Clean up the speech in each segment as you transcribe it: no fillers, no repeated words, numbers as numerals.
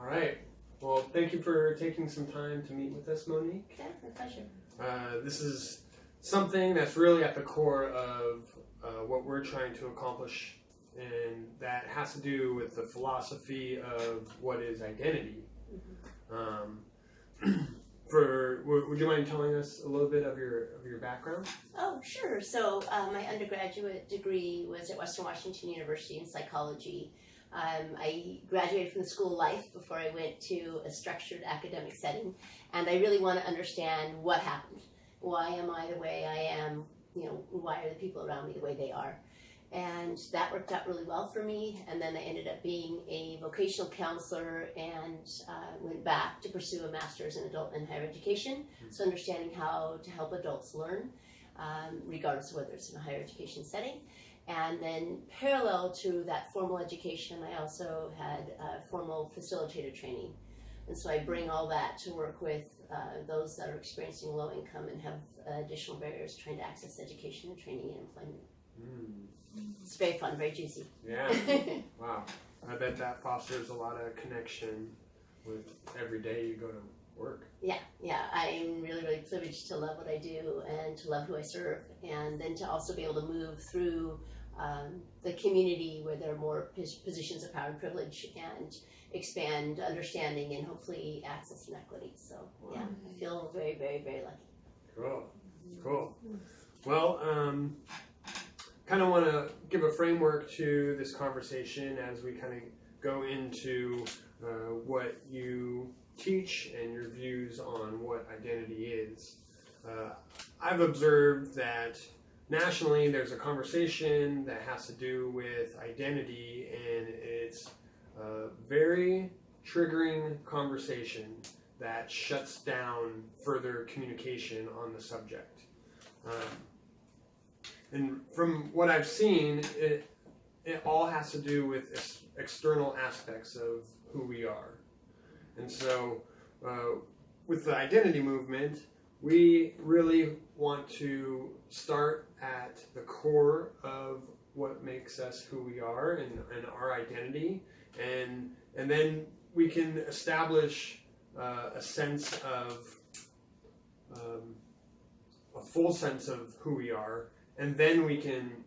right. Well, thank you for taking some time to meet with us, Monique. Yeah, my pleasure. This is something that's really at the core of what we're trying to accomplish, and that has to do with the philosophy of what is identity. Would you mind telling us a little bit of your background? Oh, sure. So my undergraduate degree was at Western Washington University in psychology. I graduated from the school of life before I went to a structured academic setting, and I really want to understand what happened. Why am I the way I am? Why are the people around me the way they are? And that worked out really well for me. And then I ended up being a vocational counselor and went back to pursue a master's in adult and higher education. So understanding how to help adults learn, regardless of whether it's in a higher education setting. And then parallel to that formal education, I also had formal facilitator training. And so I bring all that to work with those that are experiencing low income and have additional barriers trying to access education and training and employment. It's very fun, very juicy. Yeah. Wow. I bet that fosters a lot of connection with every day you go to work. Yeah. I'm really, really privileged to love what I do and to love who I serve, and then to also be able to move through the community where there are more positions of power and privilege and expand understanding and hopefully access and equity. So yeah, I feel very, very, very lucky. Cool. Well, kind of want to give a framework to this conversation as we kind of go into what you teach and your views on what identity is. I've observed that nationally there's a conversation that has to do with identity, and it's a very triggering conversation that shuts down further communication on the subject. And from what I've seen, it all has to do with external aspects of who we are. And so with the identity movement, we really want to start at the core of what makes us who we are and our identity. And then we can establish a sense of, a full sense of who we are. And then we can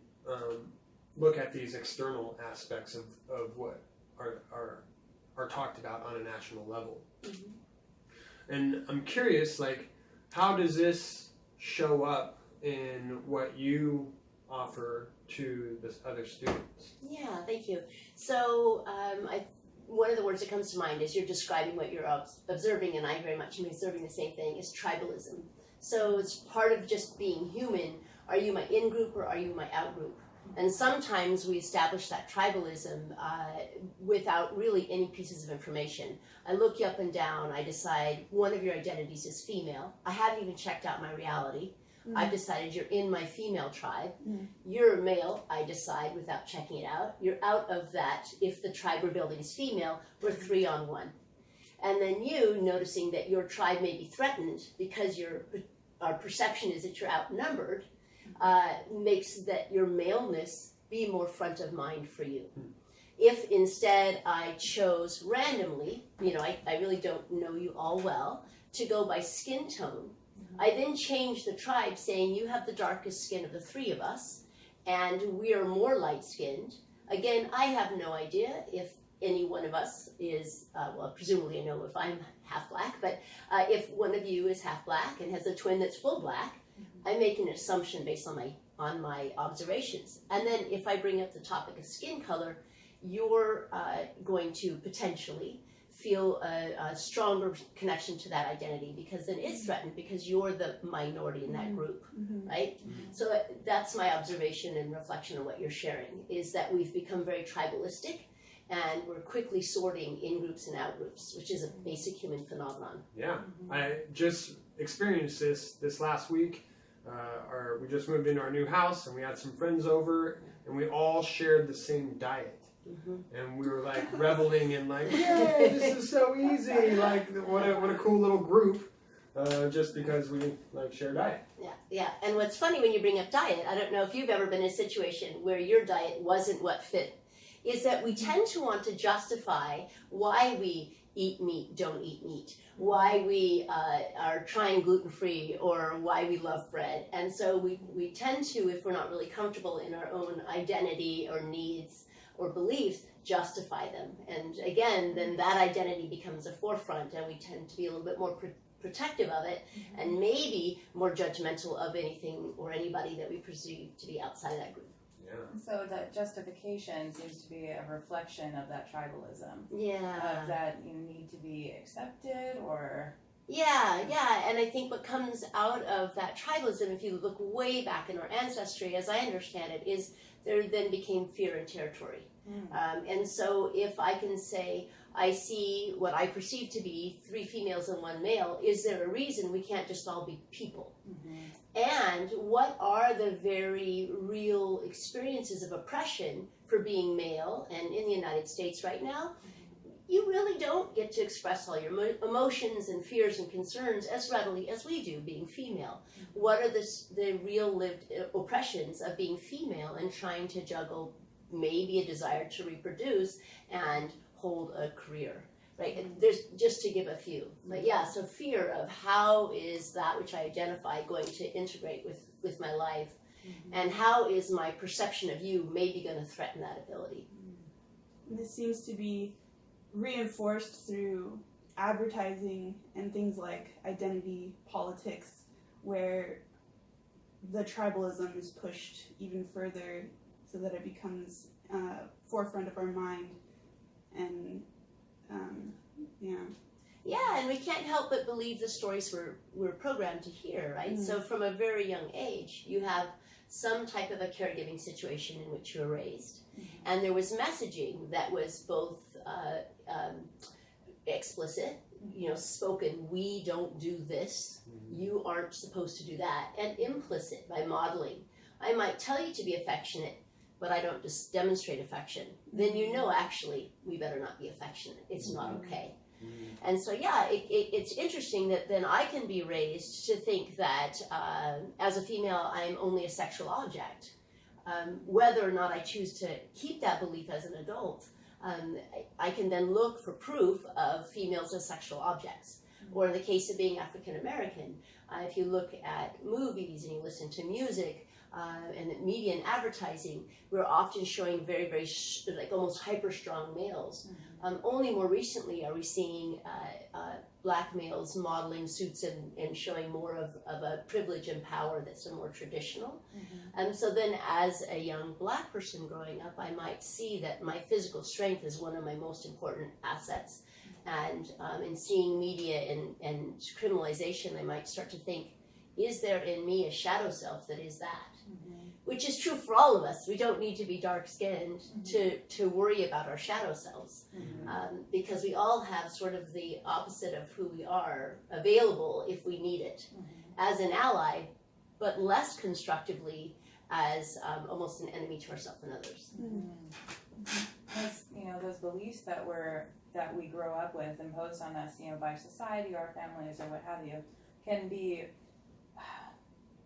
look at these external aspects of what are talked about on a national level. And I'm curious, how does this show up in what you offer to the other students? Yeah, thank you. So one of the words that comes to mind is you're describing what you're observing, and I very much am observing the same thing, is tribalism. So it's part of just being human. Are you my in-group or are you my out-group? And sometimes we establish that tribalism without really any pieces of information. I look you up and down, I decide one of your identities is female. I haven't even checked out my reality. I've decided you're in my female tribe. You're male, I decide without checking it out. You're out of that. If the tribe we're building is female, we're 3-on-1. And then you, noticing that your tribe may be threatened because our perception is that you're outnumbered, makes that your maleness be more front of mind for you. If instead I chose randomly, I really don't know you all well, to go by skin tone, I then change the tribe saying you have the darkest skin of the three of us, and we are more light-skinned. Again, I have no idea if any one of us is, presumably I know if I'm half black, but if one of you is half black and has a twin that's full black, I make an assumption based on my observations. And then if I bring up the topic of skin color, you're going to potentially feel a stronger connection to that identity, because then it's threatened because you're the minority in that group, right? So that's my observation and reflection on what you're sharing, is that we've become very tribalistic, and we're quickly sorting in groups and out groups, which is a basic human phenomenon. Yeah, I just experienced this last week. We just moved into our new house, and we had some friends over, and we all shared the same diet. And we were reveling in yay, this is so easy, what a cool little group, just because we share diet. Yeah. And what's funny when you bring up diet, I don't know if you've ever been in a situation where your diet wasn't what fit, is that we tend to want to justify why we eat meat, don't eat meat, why we are trying gluten-free, or why we love bread. And so we tend to, if we're not really comfortable in our own identity or needs or beliefs, justify them. And again, then that identity becomes a forefront, and we tend to be a little bit more protective of it, and maybe more judgmental of anything or anybody that we perceive to be outside that group. Yeah. So that justification seems to be a reflection of that tribalism. Yeah. Of that you need to be accepted, or... Yeah, and I think what comes out of that tribalism, if you look way back in our ancestry, as I understand it, is there then became fear and territory. And so if I can say, I see what I perceive to be 3 females and 1 male, is there a reason we can't just all be people? And what are the very real experiences of oppression for being male? And in the United States right now, you really don't get to express all your emotions and fears and concerns as readily as we do being female. What are the real lived oppressions of being female and trying to juggle maybe a desire to reproduce and hold a career? Right? There's just to give a few. But yeah, so fear of how is that which I identify going to integrate with my life, and how is my perception of you maybe going to threaten that ability? This seems to be reinforced through advertising and things like identity politics, where the tribalism is pushed even further so that it becomes forefront of our mind. And Yeah, and we can't help but believe the stories we're programmed to hear, right? So from a very young age, you have some type of a caregiving situation in which you were raised, and there was messaging that was both explicit, spoken, we don't do this, you aren't supposed to do that, and implicit by modeling. I might tell you to be affectionate, but I don't just demonstrate affection. Then actually, we better not be affectionate. It's not okay. And so, yeah, it's interesting that then I can be raised to think that as a female, I'm only a sexual object. Whether or not I choose to keep that belief as an adult, I can then look for proof of females as sexual objects. Or in the case of being African American, if you look at movies and you listen to music, and media and advertising, we're often showing very, very, almost hyper-strong males. Only more recently are we seeing black males modeling suits and showing more of a privilege and power that's more traditional. And so then as a young black person growing up, I might see that my physical strength is one of my most important assets. And in seeing media and criminalization, I might start to think, is there in me a shadow self that is that? Which is true for all of us. We don't need to be dark-skinned to worry about our shadow selves, because we all have sort of the opposite of who we are available if we need it, as an ally, but less constructively as almost an enemy to ourselves and others. Those beliefs that we grow up with, imposed on us, by society, our families, or what have you, can be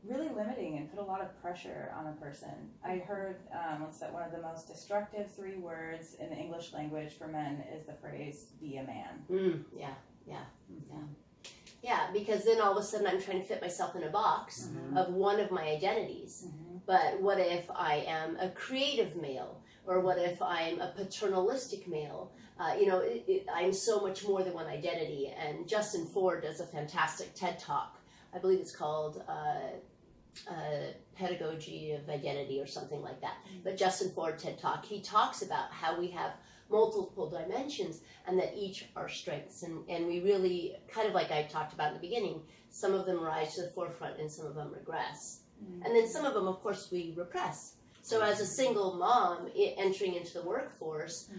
really limiting and put a lot of pressure on a person. I heard once that one of the most destructive 3 words in the English language for men is the phrase, be a man. Yeah, because then all of a sudden I'm trying to fit myself in a box of one of my identities. But what if I am a creative male? Or what if I'm a paternalistic male? I'm so much more than one identity. And Justin Ford does a fantastic TED Talk. I believe it's called Pedagogy of Identity or something like that. But Justin Ford TED Talk, he talks about how we have multiple dimensions and that each are strengths. And we really, kind of like I talked about in the beginning, some of them rise to the forefront and some of them regress. And then some of them, of course, we repress. So as a single mom entering into the workforce,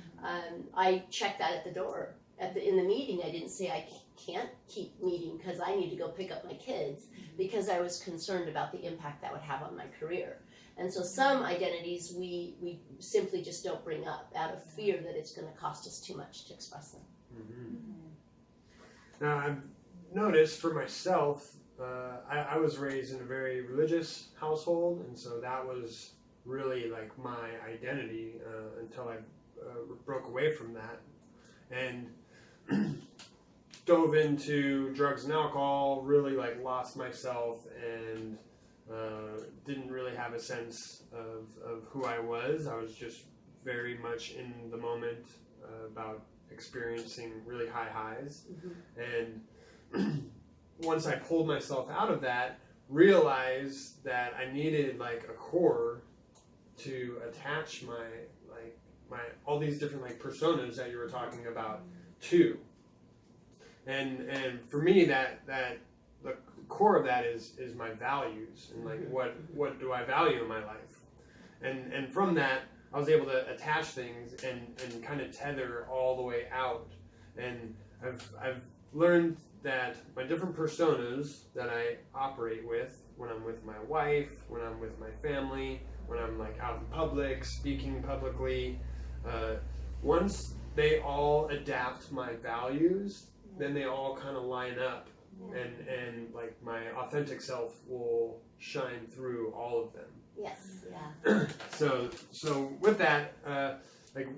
I checked that at the door. In the meeting, I didn't say I can't keep meeting because I need to go pick up my kids, because I was concerned about the impact that would have on my career. And so some identities we simply just don't bring up out of fear that it's going to cost us too much to express them. Now, I've noticed for myself, I was raised in a very religious household, and so that was really like my identity until I broke away from that. And dove into drugs and alcohol, really like lost myself and didn't really have a sense of who I was. I was just very much in the moment about experiencing really high highs. And once I pulled myself out of that, realized that I needed like a core to attach my all these different like personas that you were talking about to. And for me that the core of that is my values and like what do I value in my life. And from that I was able to attach things and kind of tether all the way out. And I've learned that my different personas that I operate with when I'm with my wife, when I'm with my family, when I'm like out in public, speaking publicly, once they all adapt my values, then they all kind of line up, and like my authentic self will shine through all of them. Yes, yeah. So with that, like,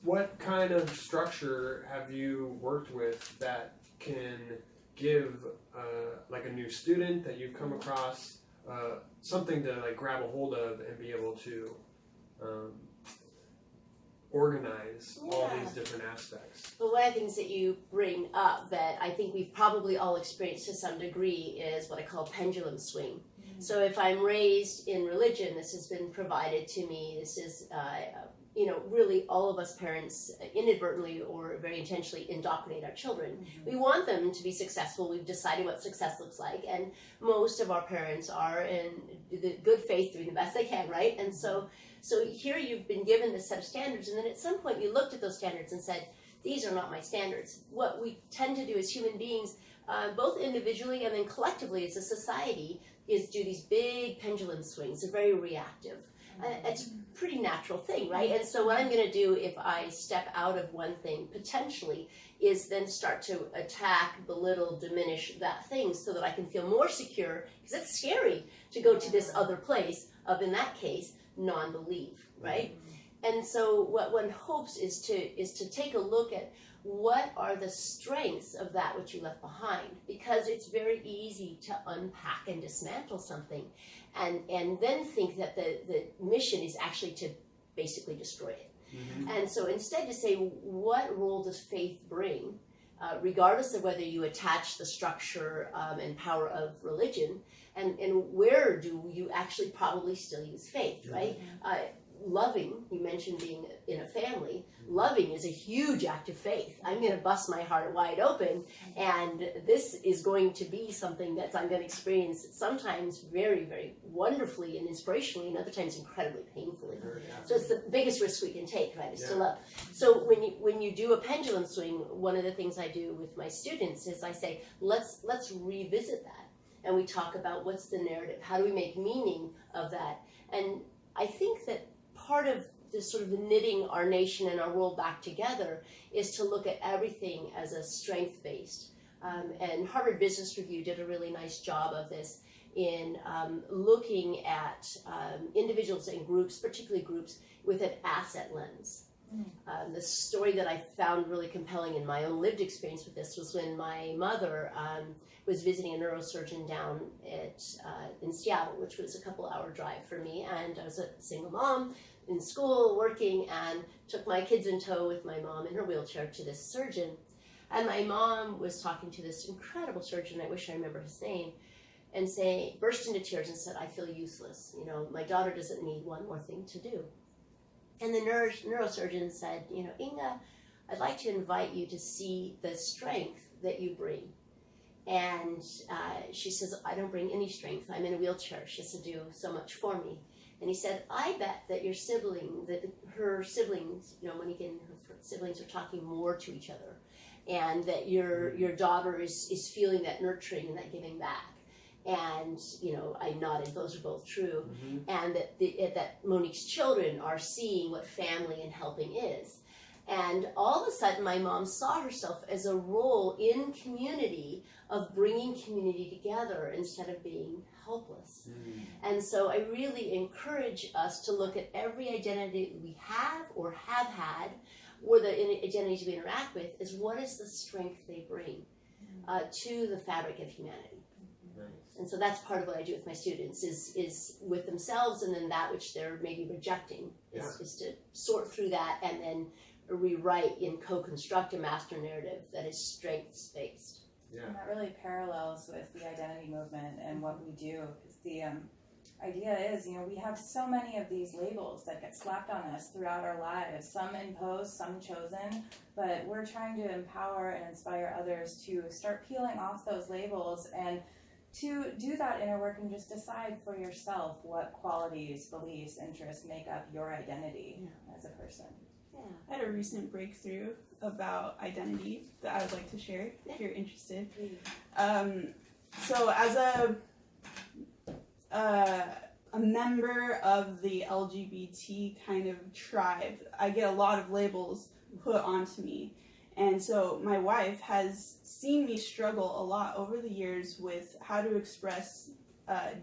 what kind of structure have you worked with that can give like a new student that you've come across something to like grab a hold of and be able to organize all these different aspects? Well, one of the things that you bring up that I think we've probably all experienced to some degree is what I call pendulum swing. So if I'm raised in religion, this has been provided to me. This is, really all of us parents inadvertently or very intentionally indoctrinate our children. We want them to be successful. We've decided what success looks like. And most of our parents are in the good faith doing the best they can, right? And so here you've been given this set of standards, and then at some point you looked at those standards and said, these are not my standards. What we tend to do as human beings, both individually and then collectively as a society, is do these big pendulum swings. They're very reactive. It's a pretty natural thing, right? And so what I'm going to do if I step out of one thing, potentially, is then start to attack, belittle, diminish that thing so that I can feel more secure, because it's scary to go to this other place of, in that case, non-belief, right? And so what one hopes is to take a look at what are the strengths of that which you left behind, because it's very easy to unpack and dismantle something and then think that the mission is actually to basically destroy it. And so instead to say, what role does faith bring, regardless of whether you attach the structure and power of religion, and where do you actually probably still use faith, right? Loving, you mentioned being in a family, loving is a huge act of faith. I'm going to bust my heart wide open, and this is going to be something that I'm going to experience sometimes very, very wonderfully and inspirationally, and other times incredibly painfully. So it's the biggest risk we can take, right, is to love. So when you do a pendulum swing, one of the things I do with my students is I say, let's revisit that. And we talk about what's the narrative, how do we make meaning of that. And I think that part of this sort of knitting our nation and our world back together is to look at everything as a strength-based. And Harvard Business Review did a really nice job of this in looking at individuals and groups, particularly groups, with an asset lens. The story that I found really compelling in my own lived experience with this was when my mother was visiting a neurosurgeon down in Seattle, which was a couple-hour drive for me, and I was a single mom in school, working, and took my kids in tow with my mom in her wheelchair to this surgeon. And my mom was talking to this incredible surgeon, I wish I remember his name, and burst into tears and said, I feel useless. My daughter doesn't need one more thing to do. And the neurosurgeon said, Inga, I'd like to invite you to see the strength that you bring. And she says, I don't bring any strength. I'm in a wheelchair. She has to do so much for me. And he said, I bet that her siblings, Monique and her siblings are talking more to each other. And that your daughter is feeling that nurturing and that giving back. And, I nodded, those are both true. And that Monique's children are seeing what family and helping is. And all of a sudden, my mom saw herself as a role in community of bringing community together instead of being helpless. And so I really encourage us to look at every identity we have or have had, or the identities we interact with, is what is the strength they bring to the fabric of humanity. And so that's part of what I do with my students is with themselves, and then that which they're maybe rejecting is to sort through that and then rewrite and co-construct a master narrative that is strengths-based. Yeah. And that really parallels with the identity movement and what we do. Because the idea is, we have so many of these labels that get slapped on us throughout our lives, some imposed, some chosen, but we're trying to empower and inspire others to start peeling off those labels and to do that inner work and just decide for yourself what qualities, beliefs, interests make up your identity as a person. I had a recent breakthrough about identity that I would like to share if you're interested. So as a member of the LGBT kind of tribe, I get a lot of labels put onto me. And so my wife has seen me struggle a lot over the years with how to express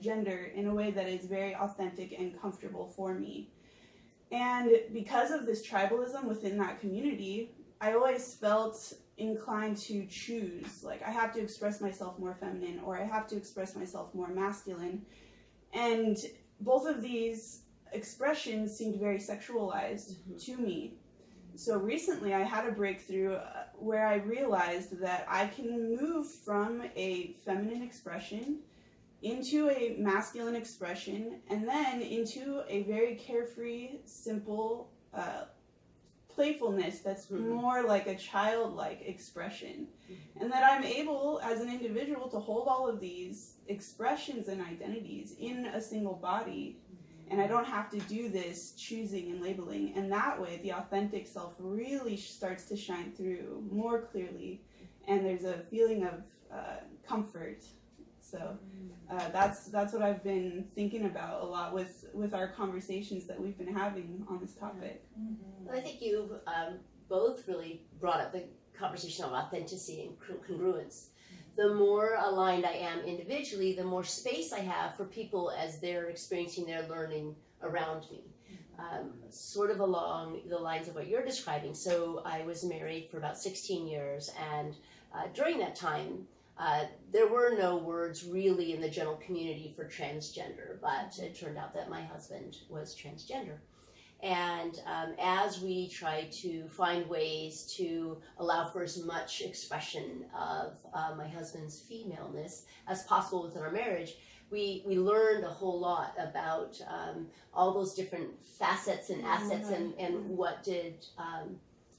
gender in a way that is very authentic and comfortable for me. And because of this tribalism within that community, I always felt inclined to choose. Like, I have to express myself more feminine, or I have to express myself more masculine. And both of these expressions seemed very sexualized to me. So recently I had a breakthrough where I realized that I can move from a feminine expression into a masculine expression, and then into a very carefree, simple playfulness that's more like a childlike expression. And that I'm able, as an individual, to hold all of these expressions and identities in a single body, and I don't have to do this choosing and labeling. And that way, the authentic self really starts to shine through more clearly, and there's a feeling of comfort. So that's what I've been thinking about a lot with our conversations that we've been having on this topic. I think you've both really brought up the conversation of authenticity and congruence. The more aligned I am individually, the more space I have for people as they're experiencing their learning around me. Sort of along the lines of what you're describing. So I was married for about 16 years, and during that time, there were no words really in the general community for transgender, but it turned out that my husband was transgender. And as we tried to find ways to allow for as much expression of my husband's femaleness as possible within our marriage, we learned a whole lot about all those different facets and assets, and what did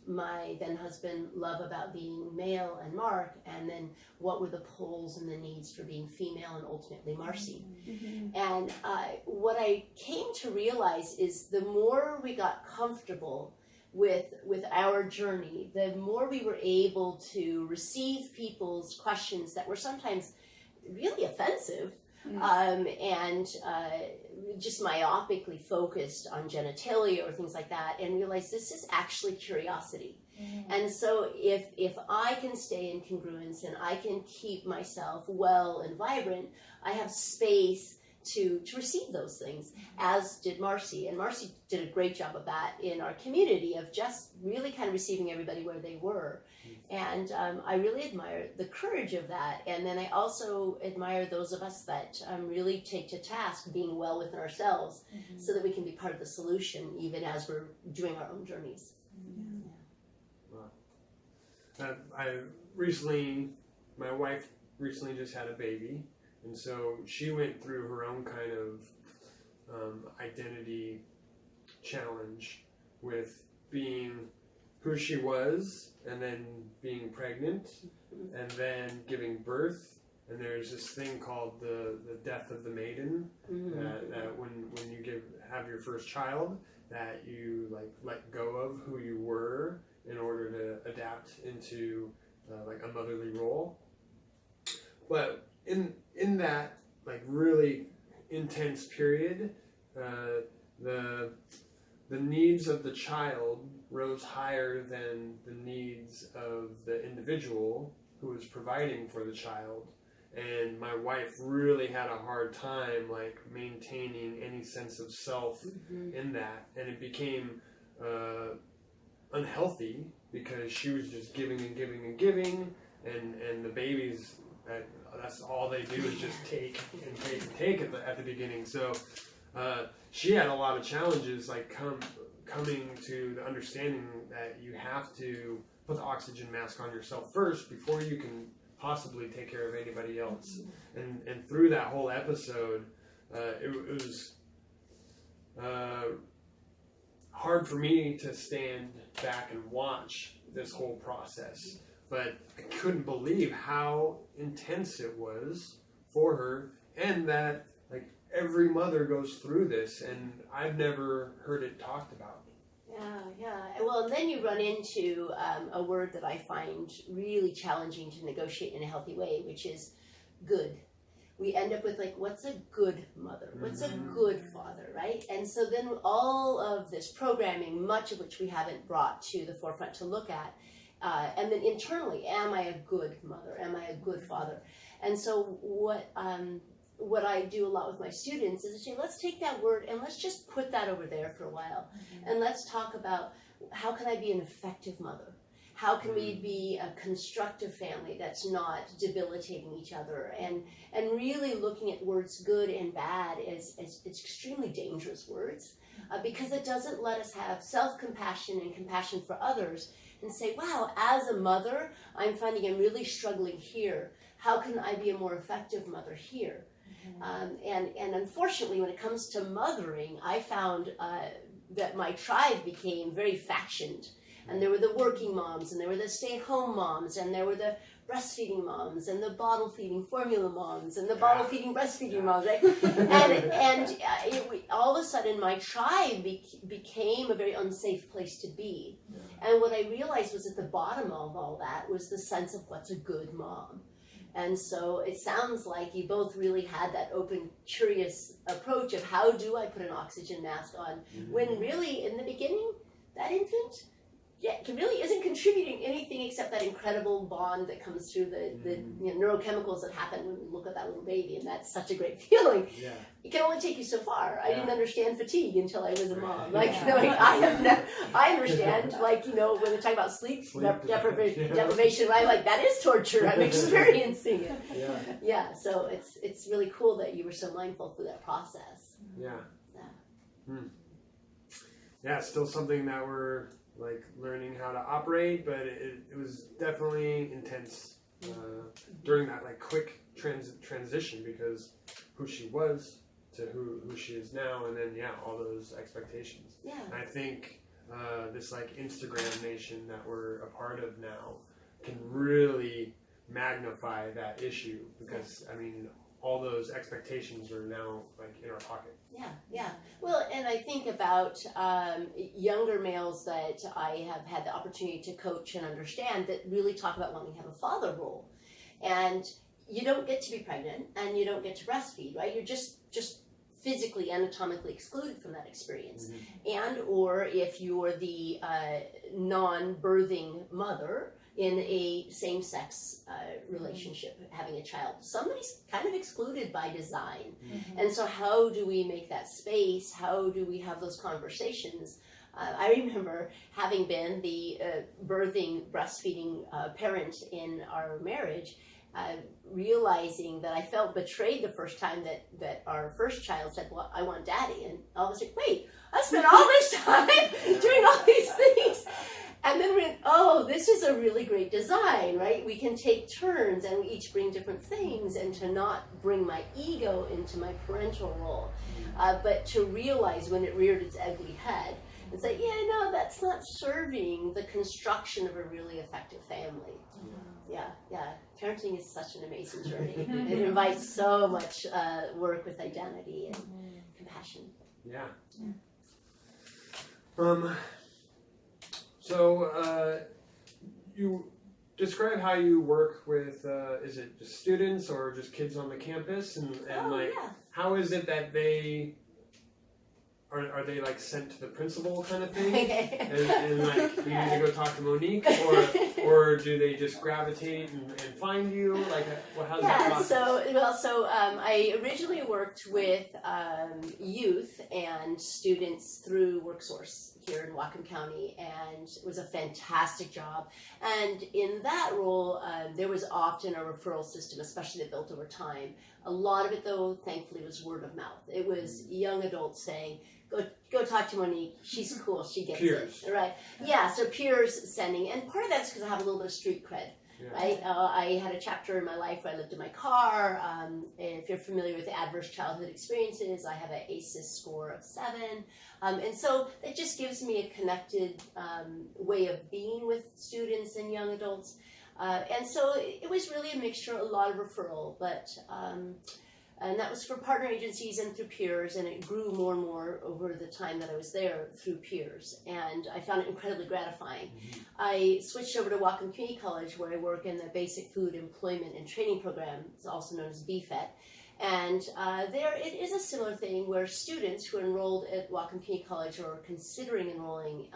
my then husband love about being male and Mark, and then what were the pulls and the needs for being female and ultimately Marcy. And what I came to realize is the more we got comfortable with our journey, the more we were able to receive people's questions that were sometimes really offensive, and just myopically focused on genitalia or things like that, and realize this is actually curiosity. And so if I can stay in congruence and I can keep myself well and vibrant, I have space to receive those things, as did Marcy. And Marcy did a great job of that in our community, of just really kind of receiving everybody where they were. And I really admire the courage of that. And then I also admire those of us that really take to task being well within ourselves, so that we can be part of the solution even as we're doing our own journeys. My wife recently just had a baby, and so she went through her own kind of identity challenge with being who she was, and then being pregnant, and then giving birth. And there's this thing called the death of the maiden, that when you have your first child, that you let go of who you were in order to adapt into a motherly role. But in that really intense period, the needs of the child rose higher than the needs of the individual who was providing for the child. And my wife really had a hard time maintaining any sense of self in that, and it became unhealthy because she was just giving and giving and giving, and the babies, that's all they do is just take and take and take at the beginning. So she had a lot of challenges, like coming to the understanding that you have to put the oxygen mask on yourself first before you can possibly take care of anybody else. And through that whole episode, it was hard for me to stand back and watch this whole process, but I couldn't believe how intense it was for her, and that like every mother goes through this, and I've never heard it talked about. Yeah. Well, and then you run into a word that I find really challenging to negotiate in a healthy way, which is good. We end up with like, what's a good mother? What's a good father, right? And so then all of this programming, much of which we haven't brought to the forefront to look at, and then internally, am I a good mother? Am I a good father? And so what I do a lot with my students is I say, let's take that word and let's just put that over there for a while. And let's talk about, how can I be an effective mother? How can we be a constructive family that's not debilitating each other? And really looking at words good and bad as it's extremely dangerous words, because it doesn't let us have self-compassion and compassion for others and say, wow, as a mother, I'm finding I'm really struggling here. How can I be a more effective mother here? And unfortunately, when it comes to mothering, I found that my tribe became very factioned. And there were the working moms, and there were the stay-at-home moms, and there were the breastfeeding moms, and the bottle-feeding formula moms, and the bottle-feeding breastfeeding moms, right? All of a sudden, my tribe became a very unsafe place to be. And what I realized was at the bottom of all that was the sense of what's a good mom. And so it sounds like you both really had that open, curious approach of how do I put an oxygen mask on, when really, in the beginning, that infant really isn't contributing anything except that incredible bond that comes through the neurochemicals that happen when you look at that little baby, and that's such a great feeling. Yeah. It can only take you so far. I Yeah. didn't understand fatigue until I was a mom. Like, Yeah. you know, like I understand, like, you know, when they talk about sleep deprivation, right? Like, that is torture. I'm experiencing it. Yeah, so it's really cool that you were so mindful through that process. Yeah. Yeah, it's still something that we're like learning how to operate, but it was definitely intense during that like quick transition, because who she was to who she is now, and then all those expectations. Yeah. And I think this like Instagram nation that we're a part of now can really magnify that issue, because I mean all those expectations are now like in our pocket. Yeah. Well, and I think about younger males that I have had the opportunity to coach and understand that really talk about wanting to have a father role. And you don't get to be pregnant and you don't get to breastfeed, right? You're just physically, anatomically excluded from that experience. And or if you're the non-birthing mother in a same-sex relationship, having a child, somebody's kind of excluded by design. And so how do we make that space? How do we have those conversations? I remember having been the birthing, breastfeeding parent in our marriage, realizing that I felt betrayed the first time that our first child said, well, I want daddy. And I was like, wait, I spent all this time doing all these things. And then we went, oh, this is a really great design, right? We can take turns and we each bring different things, and to not bring my ego into my parental role, but to realize when it reared its ugly head and say, no, that's not serving the construction of a really effective family. Yeah. Parenting is such an amazing journey. It invites so much work with identity and compassion. Yeah. So you describe how you work with, is it just students or just kids on the campus? And how is it that they, are they like sent to the principal kind of thing? and like, you need to go talk to Monique? Or do they just gravitate and find you? Like, how's that process? So I originally worked with youth and students through WorkSource here in Whatcom County, and it was a fantastic job. And in that role, there was often a referral system, especially that built over time. A lot of it, though, thankfully, was word of mouth. It was young adults saying, go talk to Monique. She's cool. She gets Peers. it. Right. Yeah, so peers sending. And part of that's because I have a little bit of street cred. Yeah. Right? I had a chapter in my life where I lived in my car. If you're familiar with adverse childhood experiences, I have an ACEs score of 7. And so it just gives me a connected way of being with students and young adults. And so it was really a mixture, a lot of referral, but and that was for partner agencies and through peers, and it grew more and more over the time that I was there through peers, and I found it incredibly gratifying. Mm-hmm. I switched over to Whatcom Community College, where I work in the Basic Food Employment and Training Program. It's also known as BFET. And there it is a similar thing where students who are enrolled at Whatcom Community College or are considering enrolling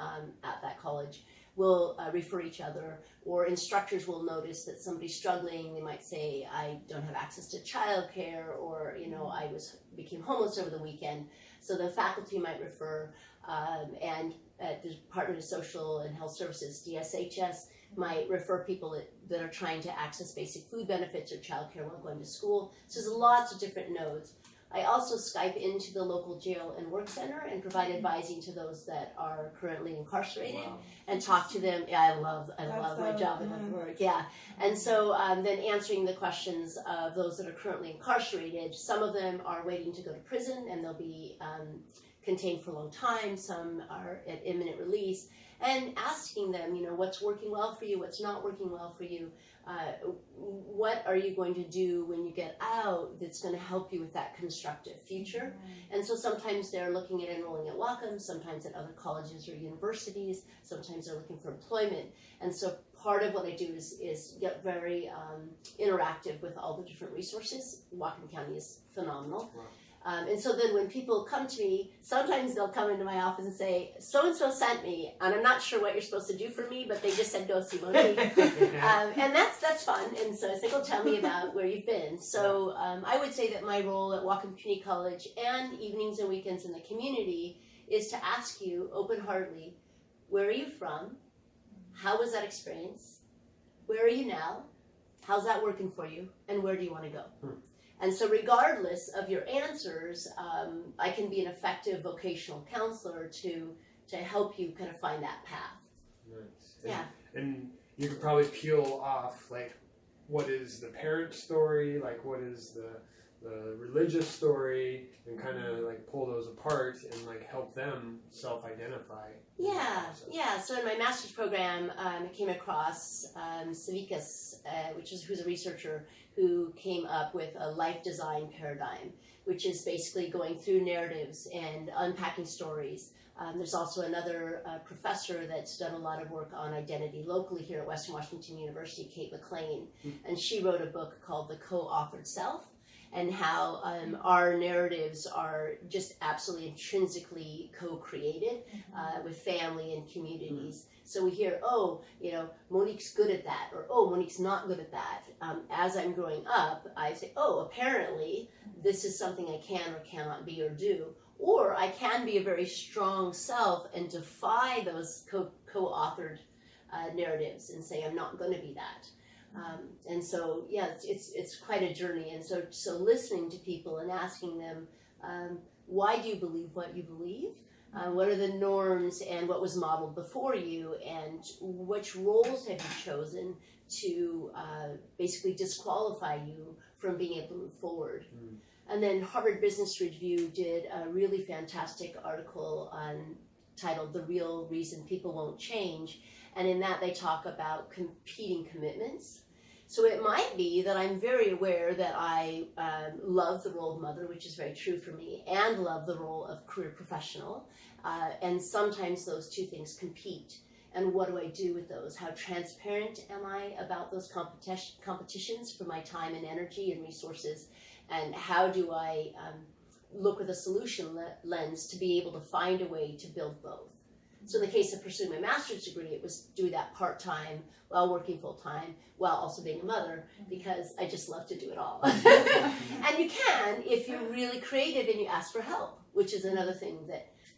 at that college will refer each other, or instructors will notice that somebody's struggling. They might say, I don't have access to childcare, or, I became homeless over the weekend. So the faculty might refer, and the Department of Social and Health Services, DSHS, might refer people that are trying to access basic food benefits or childcare while going to school. So there's lots of different nodes. I also Skype into the local jail and work center and provide advising to those that are currently incarcerated. Wow. And talk to them. Yeah, I love my job. I love work. Yeah, and so then answering the questions of those that are currently incarcerated. Some of them are waiting to go to prison, and they'll be contained for a long time. Some are at imminent release, and asking them, what's working well for you, what's not working well for you. What are you going to do when you get out that's going to help you with that constructive future? And so sometimes they're looking at enrolling at Whatcom, sometimes at other colleges or universities, sometimes they're looking for employment. And so part of what I do is get very interactive with all the different resources. Whatcom County is phenomenal. Wow. And so then when people come to me, sometimes they'll come into my office and say, so-and-so sent me, and I'm not sure what you're supposed to do for me, but they just said go see Monique. And that's fun. And so I say, well, tell me about where you've been. So I would say that my role at Whatcom Community College and evenings and weekends in the community is to ask you open-heartedly, where are you from? How was that experience? Where are you now? How's that working for you? And where do you want to go? And so regardless of your answers, I can be an effective vocational counselor to help you kind of find that path. Nice. Yeah. And you could probably peel off, like, what is the parent story, like what is the religious story, and kind of like pull those apart and like help them self-identify. Yeah. So in my master's program, I came across Savikas, who's a researcher who came up with a life design paradigm, which is basically going through narratives and unpacking stories. There's also another professor that's done a lot of work on identity locally here at Western Washington University, Kate McLean, and she wrote a book called The Co-Authored Self, and how our narratives are just absolutely intrinsically co-created with family and communities. So we hear, Monique's good at that, or Monique's not good at that. As I'm growing up, I say, apparently this is something I can or cannot be or do. Or I can be a very strong self and defy those co-authored narratives and say, I'm not going to be that. And so, it's quite a journey. And so listening to people and asking them, why do you believe what you believe? What are the norms and what was modeled before you? And which roles have you chosen to basically disqualify you from being able to move forward? And then Harvard Business Review did a really fantastic article titled The Real Reason People Won't Change. And in that they talk about competing commitments. So it might be that I'm very aware that I love the role of mother, which is very true for me, and love the role of career professional. And sometimes those two things compete. And what do I do with those? How transparent am I about those competitions for my time and energy and resources? And how do I look with a solution lens to be able to find a way to build both? So in the case of pursuing my master's degree, it was do that part-time while working full-time, while also being a mother, because I just love to do it all. And you can if you're really creative and you ask for help, which is another thing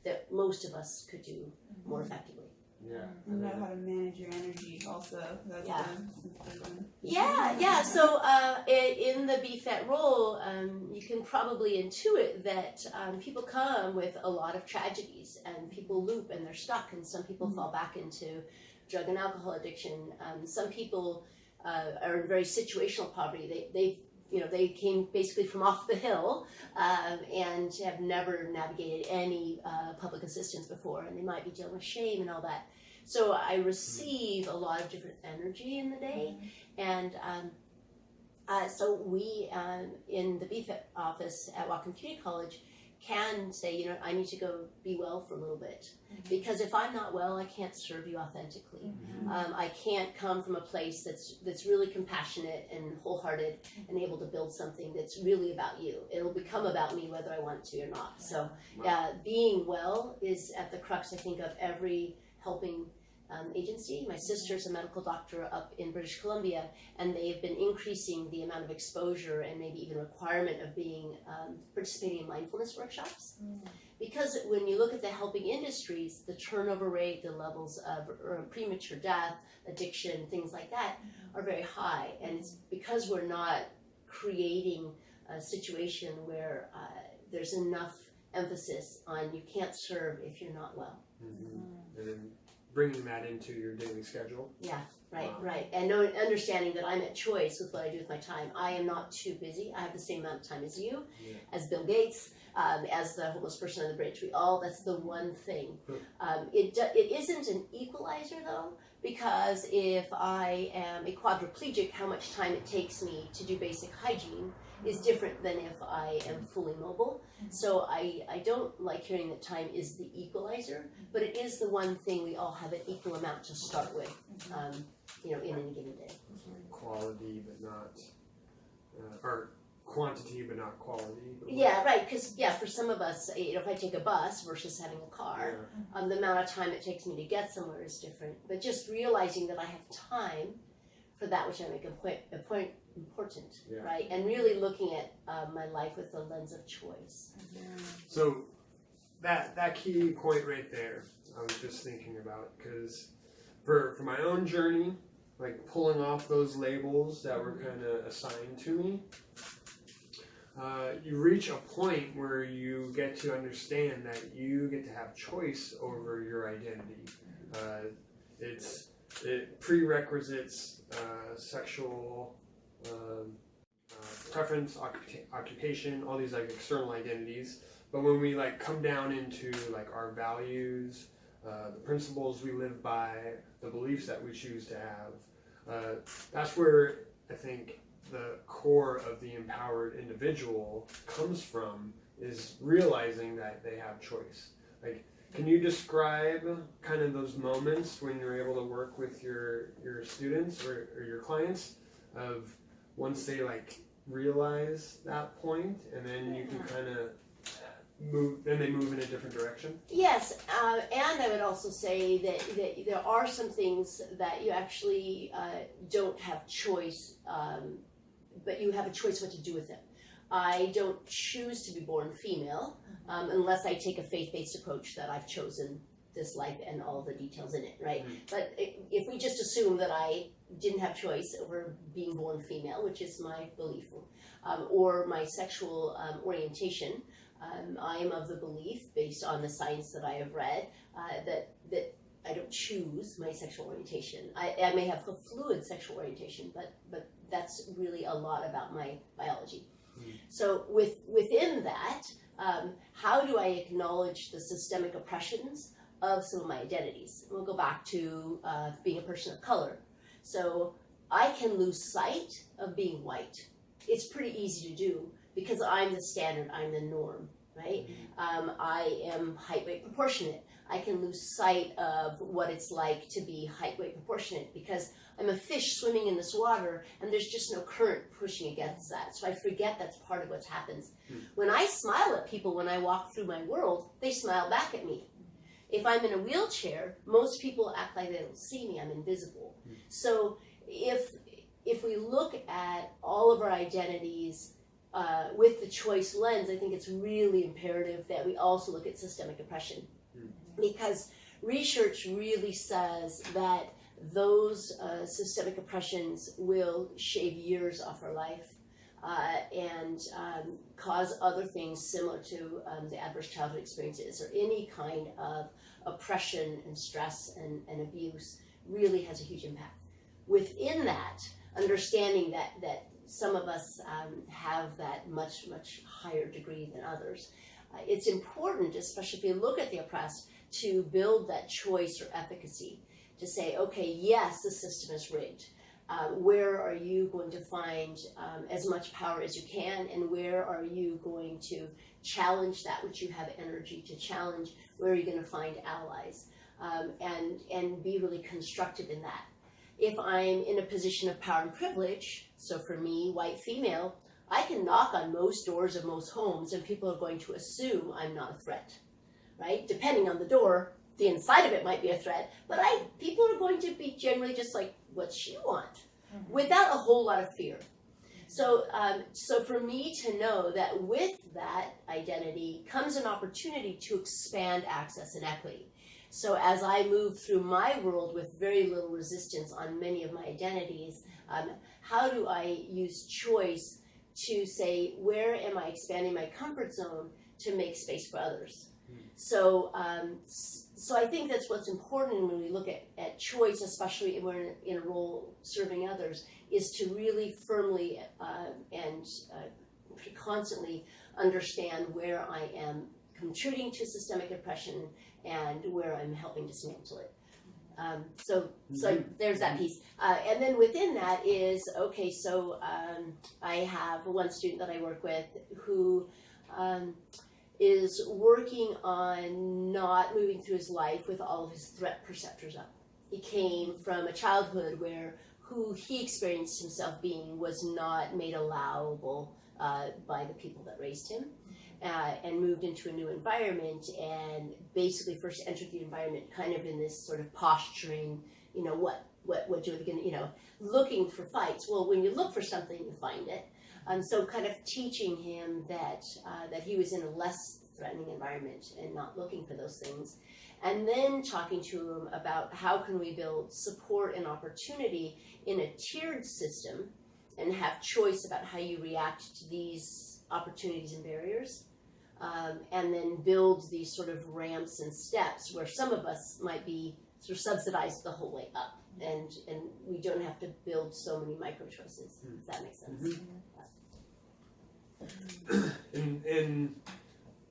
that most of us could do more effectively. Yeah. You know how to manage your energy also. That's Yeah. the big one. Yeah. So in the BFET role, you can probably intuit that people come with a lot of tragedies, and people loop and they're stuck, and some people fall back into drug and alcohol addiction. Some people are in very situational poverty. They came basically from off the hill and have never navigated any public assistance before, and they might be dealing with shame and all that. So I receive a lot of different energy in the day, and so we in the BFET office at Whatcom Community College can say, I need to go be well for a little bit, because if I'm not well, I can't serve you authentically. I can't come from a place that's really compassionate and wholehearted and able to build something that's really about you. It'll become about me whether I want it to or not. So being well is at the crux, I think, of every helping agency. My sister's a medical doctor up in British Columbia, and they've been increasing the amount of exposure and maybe even requirement of being participating in mindfulness workshops. Because when you look at the helping industries, the turnover rate, the levels of premature death, addiction, things like that are very high. And it's because we're not creating a situation where there's enough emphasis on you can't serve if you're not well. And then bringing that into your daily schedule. Yeah, right, Wow. right. And understanding that I'm at choice with what I do with my time. I am not too busy. I have the same amount of time as you, as Bill Gates, as the homeless person on the bridge. That's the one thing. It isn't an equalizer, though, because if I am a quadriplegic, how much time it takes me to do basic hygiene is different than if I am fully mobile. So I don't like hearing that time is the equalizer, but it is the one thing we all have an equal amount to start with, in any given day. Quality, but not, or quantity, but not quality. Yeah, right. Because for some of us, if I take a bus versus having a car, the amount of time it takes me to get somewhere is different. But just realizing that I have time for that which I make important, right? And really looking at my life with the lens of choice. So that key point right there, I was just thinking about, because for my own journey, like pulling off those labels that were kind of assigned to me, you reach a point where you get to understand that you get to have choice over your identity. It prerequisites sexual preference, occupation, all these like external identities. But when we like come down into like our values, the principles we live by, the beliefs that we choose to have, that's where I think the core of the empowered individual comes from, is realizing that they have choice. Like, can you describe kind of those moments when you're able to work with your students or your clients, of once they like realize that point, and then you can kind of move, then they move in a different direction? Yes, and I would also say that there are some things that you actually don't have choice, but you have a choice what to do with them. I don't choose to be born female unless I take a faith-based approach that I've chosen this life and all the details in it, right? But if we just assume that I didn't have choice over being born female, which is my belief, or my sexual orientation, I am of the belief, based on the science that I have read, that I don't choose my sexual orientation. I may have a fluid sexual orientation, but that's really a lot about my biology. So within that, how do I acknowledge the systemic oppressions of some of my identities? We'll go back to being a person of color. So I can lose sight of being white. It's pretty easy to do because I'm the standard, I'm the norm, right? I am height weight proportionate. I can lose sight of what it's like to be height weight proportionate because I'm a fish swimming in this water and there's just no current pushing against that. So I forget that's part of what happens. When I smile at people when I walk through my world, they smile back at me. If I'm in a wheelchair, most people act like they don't see me. I'm invisible. So if we look at all of our identities with the choice lens, I think it's really imperative that we also look at systemic oppression. Because research really says that those systemic oppressions will shave years off our life and cause other things similar to the adverse childhood experiences, or any kind of oppression and stress and abuse really has a huge impact. Within that, understanding that some of us have that much higher degree than others, it's important, especially if you look at the oppressed, to build that choice or efficacy, to say, okay, yes, the system is rigged. Where are you going to find as much power as you can, and where are you going to challenge that which you have energy to challenge? Where are you going to find allies? And be really constructive in that. If I'm in a position of power and privilege, so for me, white female, I can knock on most doors of most homes and people are going to assume I'm not a threat, right? Depending on the door, the inside of it might be a threat, but people are going to be generally just like, what you want, without a whole lot of fear. So for me to know that with that identity comes an opportunity to expand access and equity. So as I move through my world with very little resistance on many of my identities, how do I use choice to say, where am I expanding my comfort zone to make space for others? So I think that's what's important when we look at choice, especially when we're in a role serving others, is to really firmly and constantly understand where I am contributing to systemic oppression and where I'm helping dismantle it. So there's that piece. And then within that is, okay, so I have one student that I work with who is working on not moving through his life with all of his threat perceptors up. He came from a childhood where who he experienced himself being was not made allowable by the people that raised him. And moved into a new environment, and basically first entered the environment kind of in this sort of posturing, what you're going looking for fights. Well, when you look for something, you find it. So kind of teaching him that he was in a less threatening environment and not looking for those things. And then talking to him about how can we build support and opportunity in a tiered system and have choice about how you react to these opportunities and barriers. And then build these sort of ramps and steps where some of us might be sort of subsidized the whole way up, and we don't have to build so many micro choices. If that makes sense. Mm-hmm.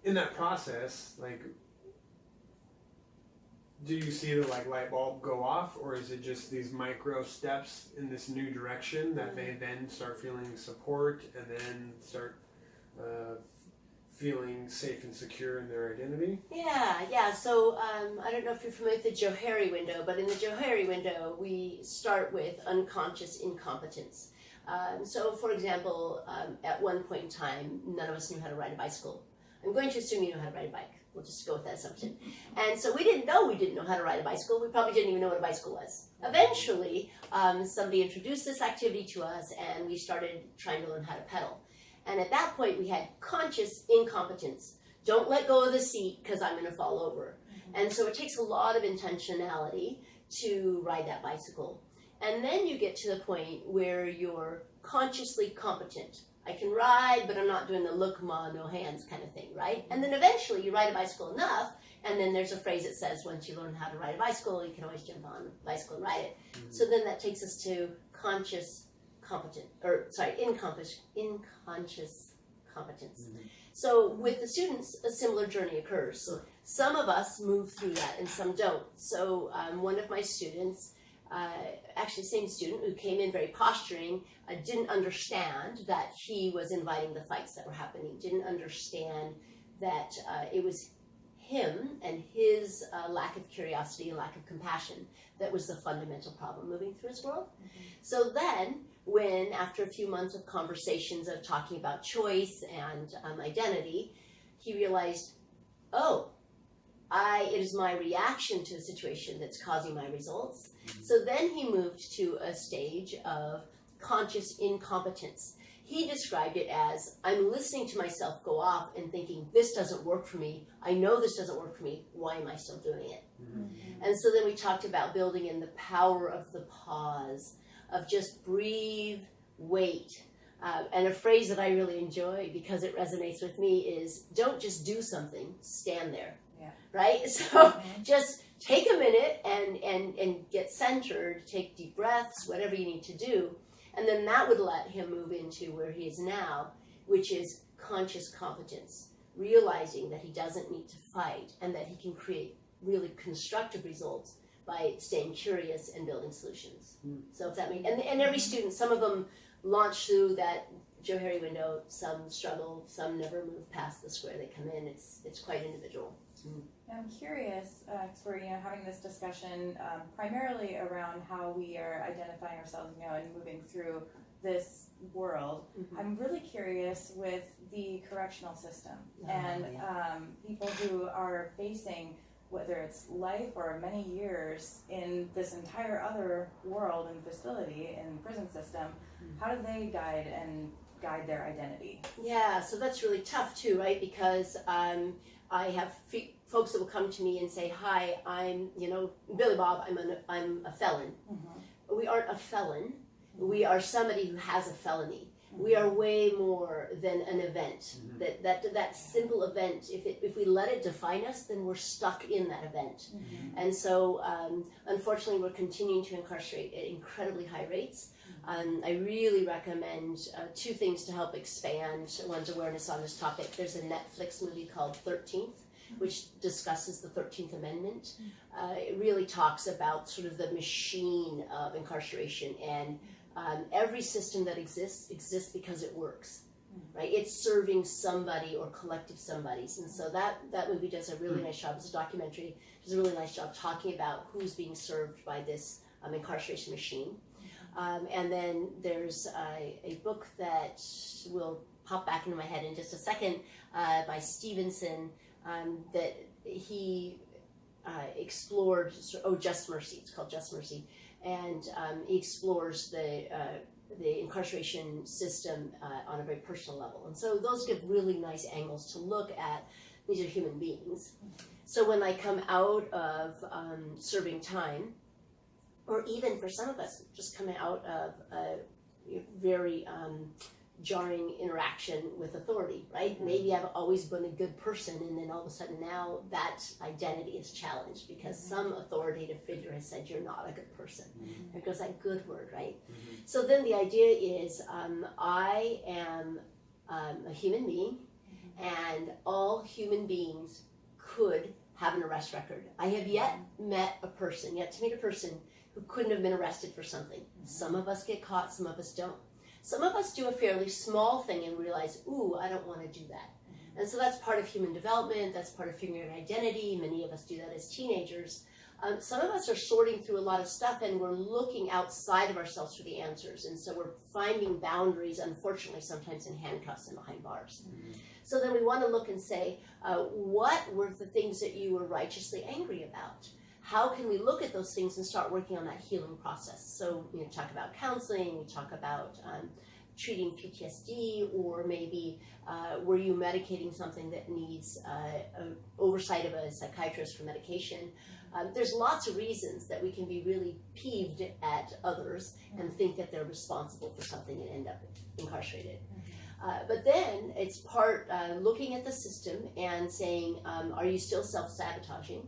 In that process, like, do you see the light bulb go off, or is it just these micro steps in this new direction that they then start feeling support and then start feeling safe and secure in their identity? Yeah. So I don't know if you're familiar with the Johari window, but in the Johari window, we start with unconscious incompetence. So, for example, at one point in time, none of us knew how to ride a bicycle. I'm going to assume you know how to ride a bike. We'll just go with that assumption. And so we didn't know how to ride a bicycle. We probably didn't even know what a bicycle was. Eventually, somebody introduced this activity to us, and we started trying to learn how to pedal. And at that point, we had conscious incompetence. Don't let go of the seat because I'm going to fall over. And so it takes a lot of intentionality to ride that bicycle. And then you get to the point where you're consciously competent. I can ride, but I'm not doing the look, ma, no hands kind of thing, right? And then eventually you ride a bicycle enough, and then there's a phrase that says, once you learn how to ride a bicycle, you can always jump on a bicycle and ride it. So then that takes us to inconscious competence. So with the students, a similar journey occurs. So some of us move through that and some don't. So one of my students, actually same student who came in very posturing, didn't understand that he was inviting the fights that were happening, didn't understand that it was him and his lack of curiosity and lack of compassion that was the fundamental problem moving through his world. So then, when after a few months of conversations of talking about choice and identity, he realized, it is my reaction to the situation that's causing my results. So then he moved to a stage of conscious incompetence. He described it as, I'm listening to myself go off and thinking, this doesn't work for me. I know this doesn't work for me. Why am I still doing it? And so then we talked about building in the power of the pause, of just breathe, wait. And a phrase that I really enjoy because it resonates with me is, don't just do something, stand there. Yeah. Right? So just take a minute and get centered, take deep breaths, whatever you need to do. And then that would let him move into where he is now, which is conscious competence, realizing that he doesn't need to fight and that he can create really constructive results by staying curious and building solutions. So if that makes, and every student, some of them launch through that Johari window, some struggle, some never move past the square they come in. It's quite individual. I'm curious, because we're having this discussion primarily around how we are identifying ourselves, and moving through this world. I'm really curious with the correctional system and people who are facing, whether it's life or many years in this entire other world and facility and prison system. How do they guide their identity? Yeah, so that's really tough too, right? Because I have folks that will come to me and say, "Hi, I'm, Billy Bob. I'm a felon." We aren't a felon. We are somebody who has a felony. We are way more than an event. That simple event. If we let it define us, then we're stuck in that event. And so, unfortunately, we're continuing to incarcerate at incredibly high rates. I really recommend two things to help expand one's awareness on this topic. There's a Netflix movie called 13th, which discusses the 13th Amendment. It really talks about sort of the machine of incarceration, and every system that exists because it works, right? It's serving somebody or collective somebodies. And so that movie does a really nice job. It's a documentary. Does a really nice job talking about who's being served by this incarceration machine. And then there's a book that will pop back into my head in just a second by Stevenson that he explored. Just Mercy. It's called Just Mercy, and he explores the incarceration system on a very personal level. And so those give really nice angles to look at. These are human beings. So when I come out of serving time, or even for some of us, just coming out of a very jarring interaction with authority, right? Maybe I've always been a good person, and then all of a sudden now that identity is challenged because some authoritative figure has said you're not a good person. There goes that good word, right? So then the idea is I am a human being, and all human beings could have an arrest record. I have yet to meet a person who couldn't have been arrested for something. Some of us get caught, some of us don't. Some of us do a fairly small thing and realize, ooh, I don't want to do that. And so that's part of human development, that's part of figuring out identity. Many of us do that as teenagers. Some of us are sorting through a lot of stuff, and we're looking outside of ourselves for the answers. And so we're finding boundaries, unfortunately, sometimes in handcuffs and behind bars. So then we want to look and say, what were the things that you were righteously angry about? How can we look at those things and start working on that healing process? So we talk about counseling, we talk about treating PTSD, or maybe were you medicating something that needs oversight of a psychiatrist for medication? There's lots of reasons that we can be really peeved at others and think that they're responsible for something and end up incarcerated. But then it's part looking at the system and saying, are you still self-sabotaging?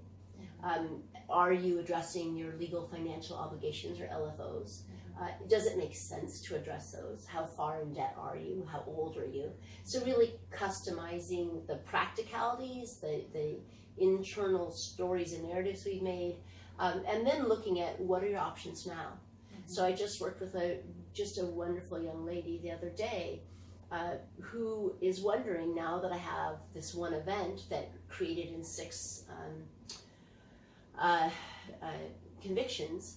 Are you addressing your legal financial obligations or LFOs? Does it make sense to address those? How far in debt are you? How old are you? So really customizing the practicalities, the internal stories and narratives we've made, and then looking at what are your options now. So I just worked with a wonderful young lady the other day who is wondering, now that I have this one event that created in 6 convictions,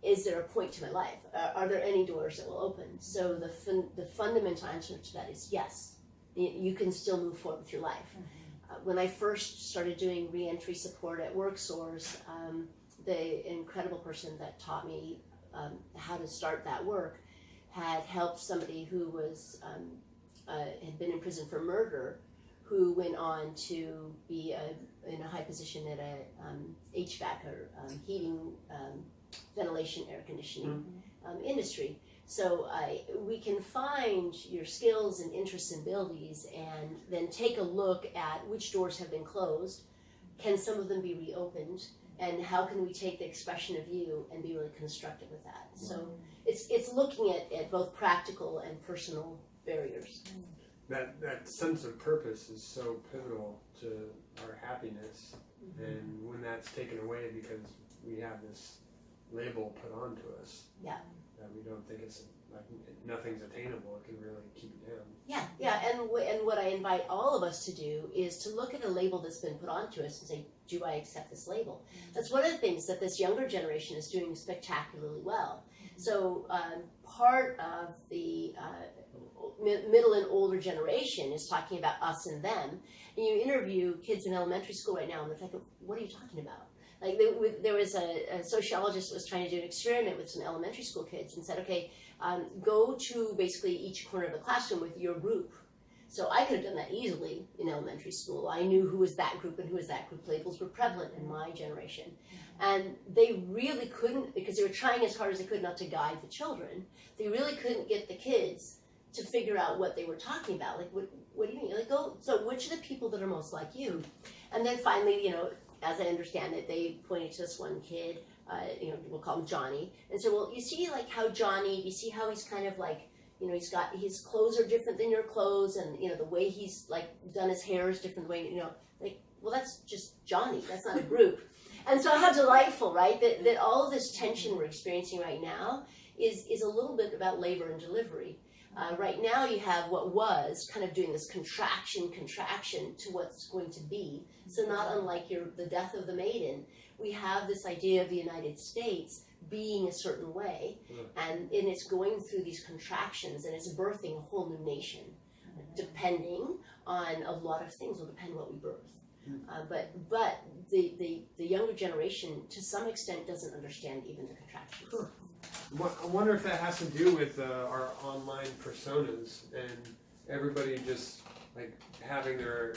is there a point to my life? Are there any doors that will open? So the fundamental answer to that is yes. You can still move forward with your life. When I first started doing reentry support at WorkSource, the incredible person that taught me how to start that work had helped somebody who was had been in prison for murder, who went on to be in a high position at a HVAC or heating, ventilation, air conditioning industry. So we can find your skills and interests and abilities, and then take a look at which doors have been closed. Can some of them be reopened? And how can we take the expression of you and be really constructive with that? So it's looking at both practical and personal barriers. That sense of purpose is so pivotal to our happiness, and when that's taken away because we have this label put onto us, Yeah. that we don't think it's like nothing's attainable, it can really keep you down. Yeah, and what I invite all of us to do is to look at a label that's been put onto us and say, do I accept this label? That's one of the things that this younger generation is doing spectacularly well. So part of the middle and older generation is talking about us and them. And you interview kids in elementary school right now, and they're like, what are you talking about? Like there was a sociologist that was trying to do an experiment with some elementary school kids and said, okay, go to basically each corner of the classroom with your group. So I could have done that easily in elementary school. I knew who was that group and who was that group. Labels were prevalent in my generation. And they really couldn't, because they were trying as hard as they could not to guide the children, they really couldn't get the kids to figure out what they were talking about. Like, what do you mean? Like, so which are the people that are most like you? And then finally, as I understand it, they pointed to this one kid, we'll call him Johnny, and said, well, you see like how Johnny, you see how he's kind of like, his clothes are different than your clothes, and the way he's like done his hair is different than the way, well, that's just Johnny, that's not a group. And so how delightful, right? That all of this tension we're experiencing right now is a little bit about labor and delivery. Right now you have what was kind of doing this contraction to what's going to be. So not unlike the death of the maiden, we have this idea of the United States being a certain way, and it's going through these contractions, and it's birthing a whole new nation, depending on a lot of things will depend what we birth. But the younger generation, to some extent, doesn't understand even the contractions. Sure. I wonder if that has to do with our online personas and everybody just like having their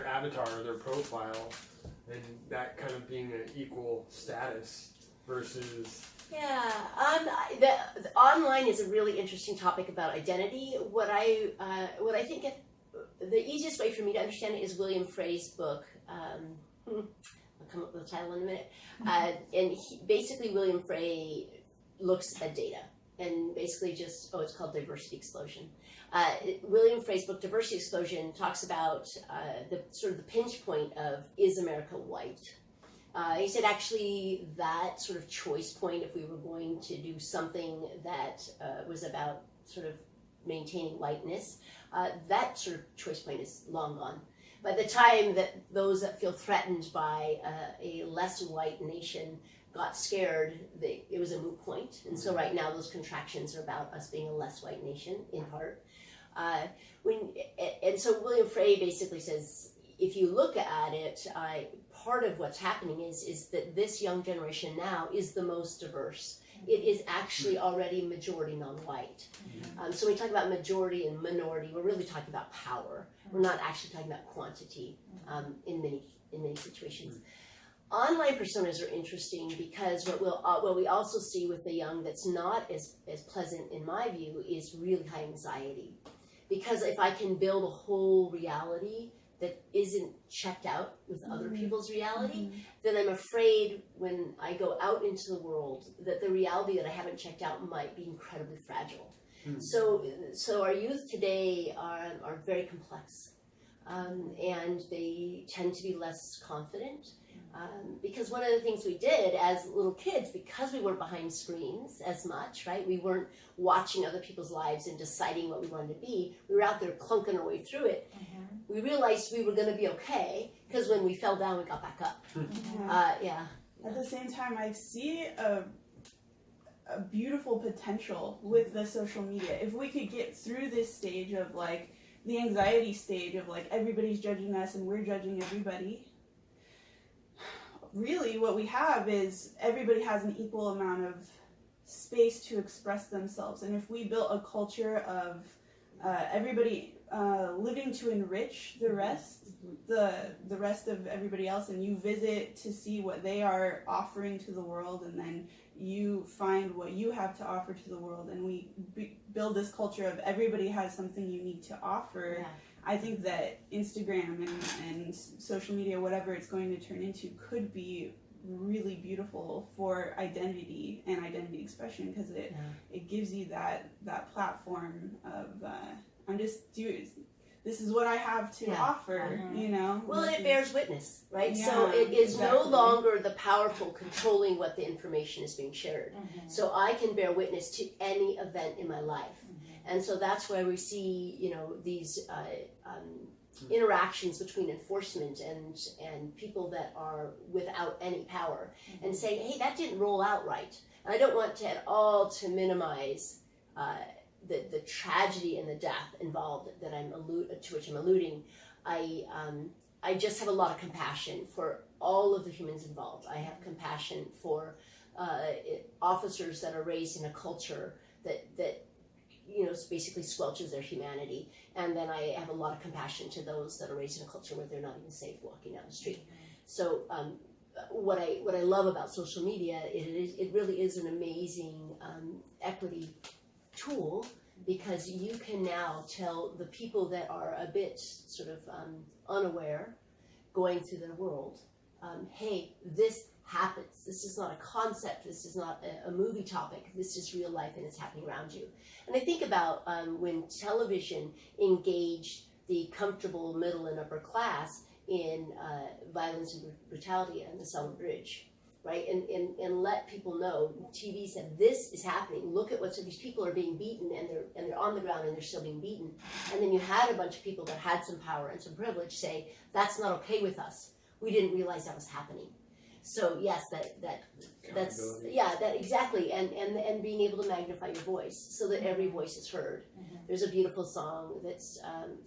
avatar or their profile, and that kind of being an equal status versus. Yeah, the online is a really interesting topic about identity. What I think the easiest way for me to understand it is William Frey's book. I'll come up with the title in a minute. And basically William Frey looks at data and basically it's called Diversity Explosion. William Frey's book Diversity Explosion talks about the sort of the pinch point of, is America white? He said actually that sort of choice point, if we were going to do something that was about sort of maintaining whiteness, that sort of choice point is long gone. By the time that those that feel threatened by a less white nation got scared, it was a moot point. And so right now those contractions are about us being a less white nation, in part. And so William Frey basically says, if you look at it, part of what's happening is that this young generation now is the most diverse. It is actually already majority non-white. So when we talk about majority and minority, we're really talking about power. We're not actually talking about quantity in many situations. Online personas are interesting because what we also see with the young that's not as pleasant in my view is really high anxiety. Because if I can build a whole reality that isn't checked out with other people's reality, then I'm afraid when I go out into the world that the reality that I haven't checked out might be incredibly fragile. So our youth today are very complex, and they tend to be less confident. Because one of the things we did as little kids, because we weren't behind screens as much, right? We weren't watching other people's lives and deciding what we wanted to be. We were out there clunking our way through it. We realized we were going to be okay, because when we fell down, we got back up. At the same time, I see a beautiful potential with the social media. If we could get through this stage of like the anxiety stage of like everybody's judging us and we're judging everybody, really what we have is everybody has an equal amount of space to express themselves. And if we built a culture of everybody living to enrich the rest, the rest of everybody else, and you visit to see what they are offering to the world, and then you find what you have to offer to the world, and we build this culture of everybody has something unique to offer. Yeah. I think that Instagram and social media, whatever it's going to turn into, it be really beautiful for identity and identity expression, because it gives you that platform of I'm just doing. This is what I have to offer, you know. Well, and it bears witness, right? Yeah, so it is no exactly. longer the powerful controlling what the information is being shared. So I can bear witness to any event in my life. And so that's why we see, you know, these interactions between enforcement and people that are without any power, and saying, hey, that didn't roll out right. And I don't want to at all to minimize the tragedy and the death involved that to which I'm alluding. I just have a lot of compassion for all of the humans involved. I have compassion for officers that are raised in a culture that you know, basically squelches their humanity. And then I have a lot of compassion to those that are raised in a culture where they're not even safe walking down the street. So what I love about social media, it really is an amazing equity tool, because you can now tell the people that are a bit sort of unaware going through their world, hey, this happens. This is not a concept. This is not a movie topic. This is real life, and it's happening around you. And I think about when television engaged the comfortable middle and upper class in violence and brutality on the Selma Bridge, right? And let people know, TV said, this is happening. Look at these people are being beaten, and they're on the ground and they're still being beaten. And then you had a bunch of people that had some power and some privilege say, that's not okay with us. We didn't realize that was happening. So yes, that's exactly, and being able to magnify your voice so that every voice is heard. There's a beautiful song that's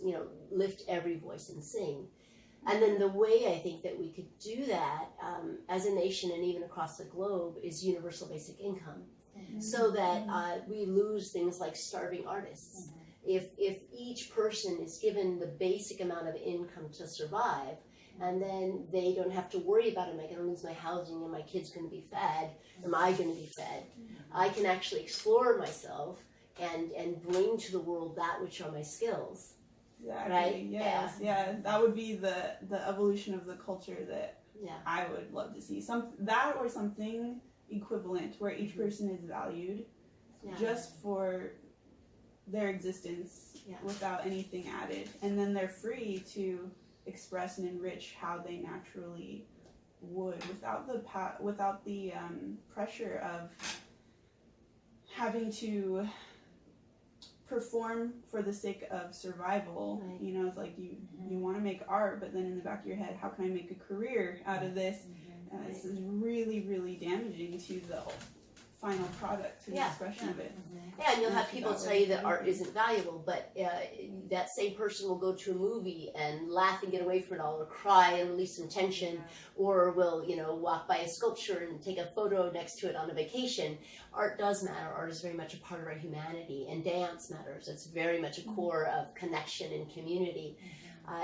you know, lift every voice and sing. And then the way I think that we could do that as a nation and even across the globe is universal basic income, so that we lose things like starving artists. If each person is given the basic amount of income to survive, and then they don't have to worry about, am I going to lose my housing? Am my kids going to be fed? Am I going to be fed? I can actually explore myself and bring to the world that which are my skills. Exactly. Right? Yes. Yeah. That would be the evolution of the culture that Yeah. I would love to see. That or something equivalent where each person is valued just for their existence without anything added, and then they're free to express and enrich how they naturally would, without the pressure of having to perform for the sake of survival. Right. You know, it's like you want to make art, but then in the back of your head, how can I make a career out of this? And this is really, really damaging to the final product, to the expression of it. Yeah, and you'll have people tell you that art isn't valuable, but that same person will go to a movie and laugh and get away from it all, or cry and release some tension, or will, you know, walk by a sculpture and take a photo next to it on a vacation. Art does matter. Art is very much a part of our humanity, and dance matters. It's very much a core of connection and community.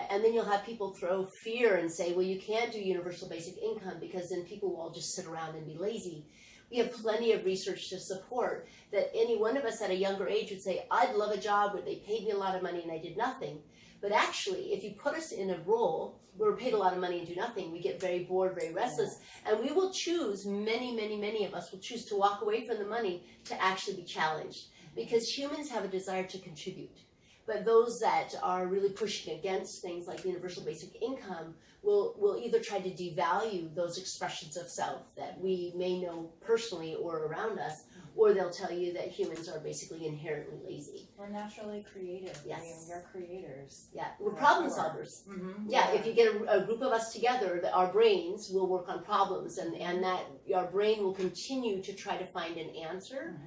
And then you'll have people throw fear and say, well, you can't do universal basic income because then people will all just sit around and be lazy. We have plenty of research to support that any one of us at a younger age would say, I'd love a job where they paid me a lot of money and I did nothing. But actually, if you put us in a role where we're paid a lot of money and do nothing, we get very bored, very restless, and we will choose, many of us will choose to walk away from the money to actually be challenged, because humans have a desire to contribute. But those that are really pushing against things like universal basic income will either try to devalue those expressions of self that we may know personally or around us, or they'll tell you that humans are basically inherently lazy. We're naturally creative. Yes. We're creators. Yeah, we're problem solvers. Yeah, if you get a group of us together, our brains will work on problems, and that our brain will continue to try to find an answer,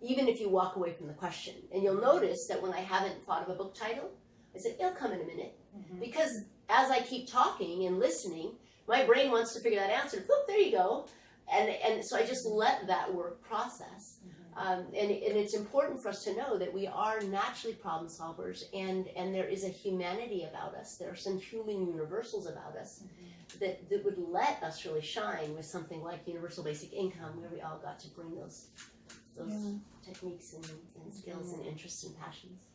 even if you walk away from the question. And you'll notice that when I haven't thought of a book title, I said, it'll come in a minute. Because as I keep talking and listening, my brain wants to figure that answer. Boop, there you go. And so I just let that work process. And it's important for us to know that we are naturally problem solvers, and there is a humanity about us. There are some human universals about us that would let us really shine with something like universal basic income, where we all got to bring those techniques and skills and interests and passions.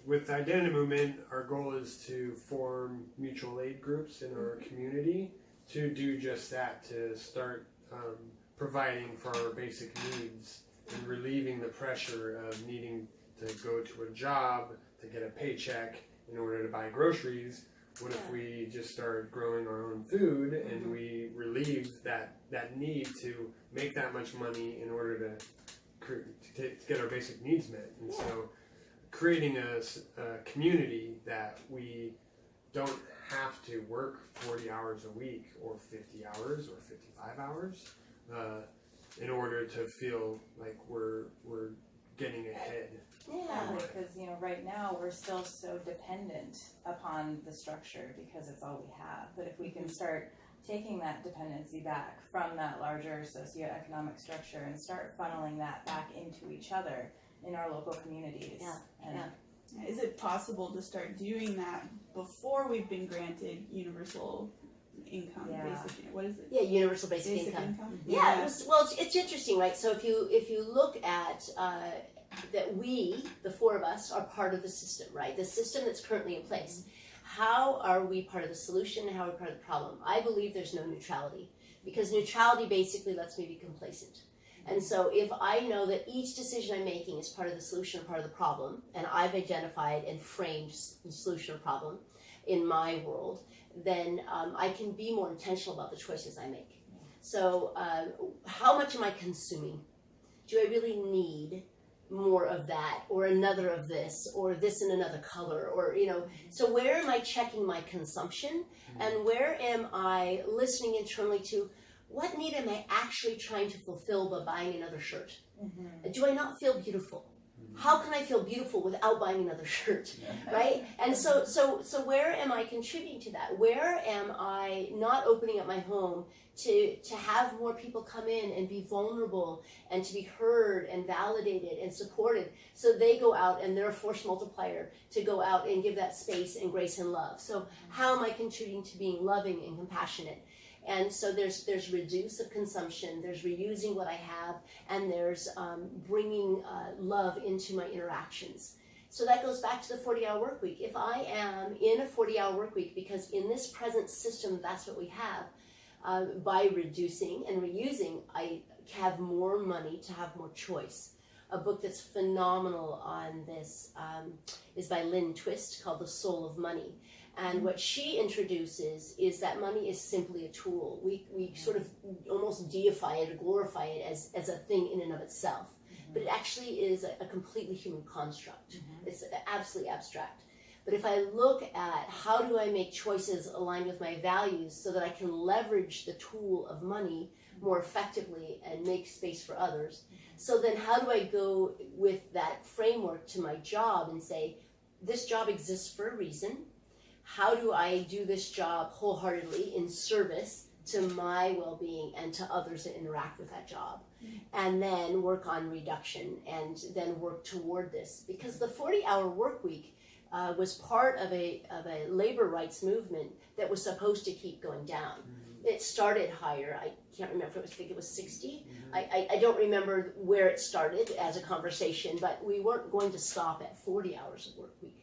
With the Identity Movement, our goal is to form mutual aid groups in our community to do just that, to start providing for our basic needs and relieving the pressure of needing to go to a job to get a paycheck in order to buy groceries. What if we just start growing our own food and we relieve that need to make that much money in order to get our basic needs met? And so creating a community that we don't have to work 40 hours a week or 50 hours or 55 hours in order to feel like we're getting ahead. Because right now we're still so dependent upon the structure because it's all we have. But if we can start taking that dependency back from that larger socioeconomic structure and start funneling that back into each other in our local communities. Is it possible to start doing that before we've been granted universal income? Basic, what is it? Yeah, universal basic income. Yeah, it's interesting, right? So if you look at that we, the four of us, are part of the system, right? The system that's currently in place. How are we part of the solution and how are we part of the problem? I believe there's no neutrality, because neutrality basically lets me be complacent. And so if I know that each decision I'm making is part of the solution or part of the problem, and I've identified and framed the solution or problem in my world, then I can be more intentional about the choices I make. So how much am I consuming? Do I really need more of that, or another of this, or this in another color, or so where am I checking my consumption, and where am I listening internally to what need am I actually trying to fulfill by buying another shirt? Do I not feel beautiful? How can I feel beautiful without buying another shirt, right? And so where am I contributing to that? Where am I not opening up my home to have more people come in and be vulnerable and to be heard and validated and supported, so they go out and they're a force multiplier to go out and give that space and grace and love? So how am I contributing to being loving and compassionate? And so there's reduce of consumption, there's reusing what I have, and there's bringing love into my interactions. So that goes back to the 40-hour work week. If I am in a 40-hour work week, because in this present system, that's what we have, by reducing and reusing, I have more money to have more choice. A book that's phenomenal on this is by Lynn Twist, called The Soul of Money. And what she introduces is that money is simply a tool. We sort of almost deify it or glorify it as a thing in and of itself. But it actually is a completely human construct. It's absolutely abstract. But if I look at how do I make choices aligned with my values so that I can leverage the tool of money more effectively and make space for others, so then how do I go with that framework to my job and say, this job exists for a reason. How do I do this job wholeheartedly in service to my well-being and to others that interact with that job? And then work on reduction and then work toward this. Because the 40-hour work week was part of a labor rights movement that was supposed to keep going down. It started higher. I can't remember, I think it was 60. I don't remember where it started as a conversation, but we weren't going to stop at 40 hours of work week.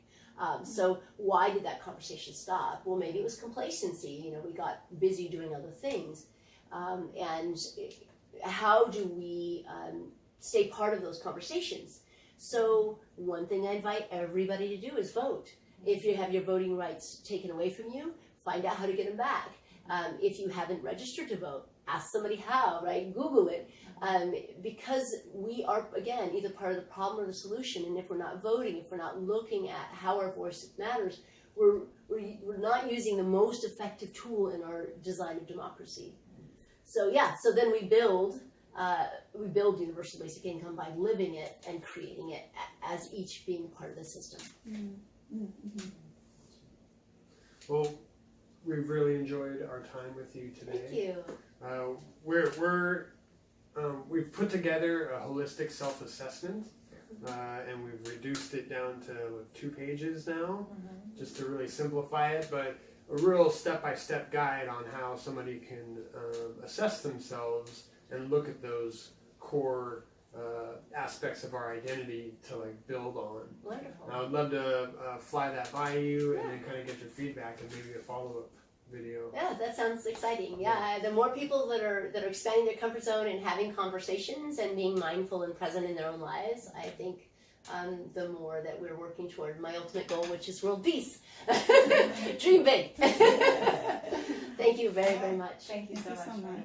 So why did that conversation stop? Well, maybe it was complacency. We got busy doing other things. And how do we stay part of those conversations? So one thing I invite everybody to do is vote. If you have your voting rights taken away from you, find out how to get them back. If you haven't registered to vote, ask somebody how, right? Google it. Because we are, again, either part of the problem or the solution. And if we're not voting, if we're not looking at how our voice matters, we're not using the most effective tool in our design of democracy. So so then we build universal basic income by living it and creating it as each being part of the system. Well, we've really enjoyed our time with you today. Thank you. We're we've put together a holistic self-assessment, and we've reduced it down to 2 pages now, just to really simplify it, but a real step-by-step guide on how somebody can assess themselves and look at those core aspects of our identity to like build on. Wonderful. I would love to fly that by you and then kind of get your feedback and maybe a follow-up video. Yeah, that sounds exciting. Yeah, the more people that are expanding their comfort zone and having conversations and being mindful and present in their own lives, I think the more that we're working toward my ultimate goal, which is world peace. Dream big. Thank you very, very much. Thank you so Thank you much. so much.